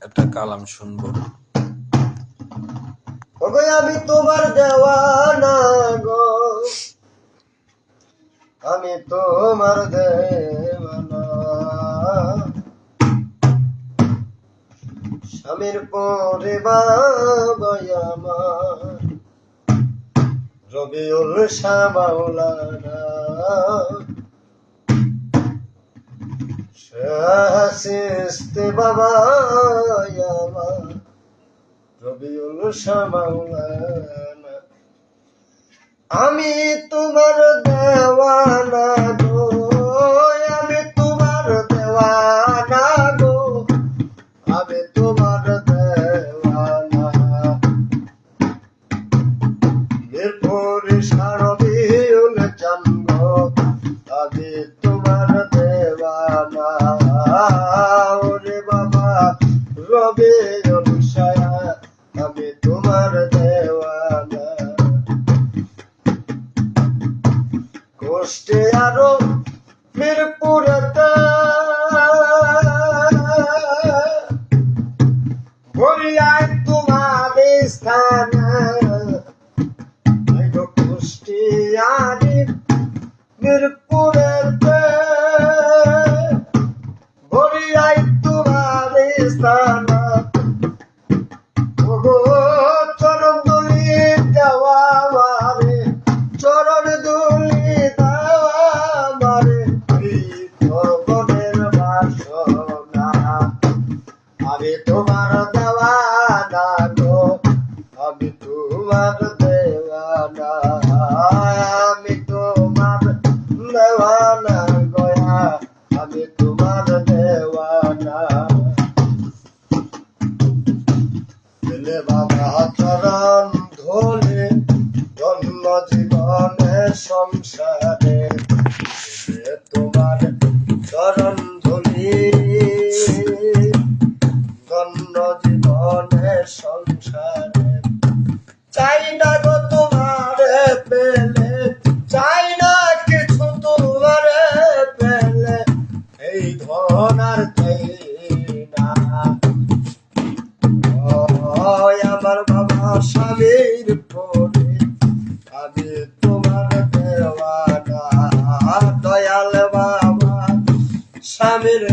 একটা কালাম শুনবো। ওগো আমি তোমার দেওয়ানা গো, আমি তোমার দেওয়ানা। স্বামীর পরে বাবাই আমার রবিউল শাহ মাওলানা। শাস্তে বাবাই আমার রবিউল শাহ মাওলানা। আমি তোমার দেওয়ানা গো, আমি তোমার দেওয়ানা গো, আমি তোমার দেওয়ানা। মিরপুরে রবিউল চান্দ, আমি তোমার দেওয়ানা। ওরে বাবা রবিউল শাহ, আমি তোমার দেওয়ানা। কষ্টে আরো মিরপুরেতে বরিয়ায় তোমার স্থান। কষ্টে আরে মিরপুরেতে বরিয়ায় তোমার স্থান। ওগো চরণ দুলি দেওয়া মারে, চরণ দুলি দেওয়া মারে, ভগবানের বাসনা। আমি তোমার দেওয়ানা গো, আমি তোমার দেওয়ানা। আমি তোমার দেওয়ানা গয়া, আমি তোমার দেওয়ানা। দিলে বাবা চরণ ধোলে, ধন্য জীবনের সংসারে। দিলে তোমার চরণ ধুলি, ধন্য জীবনের সংসারে। চাই না গো তোমারে পেলে, চাই না কিছু তোমারে পেলে, এই ধন আর চাই না। আমার বাবা স্বামীর পরে, আমি তোমার দেওয়ানা। দয়াল বাবা স্বামীর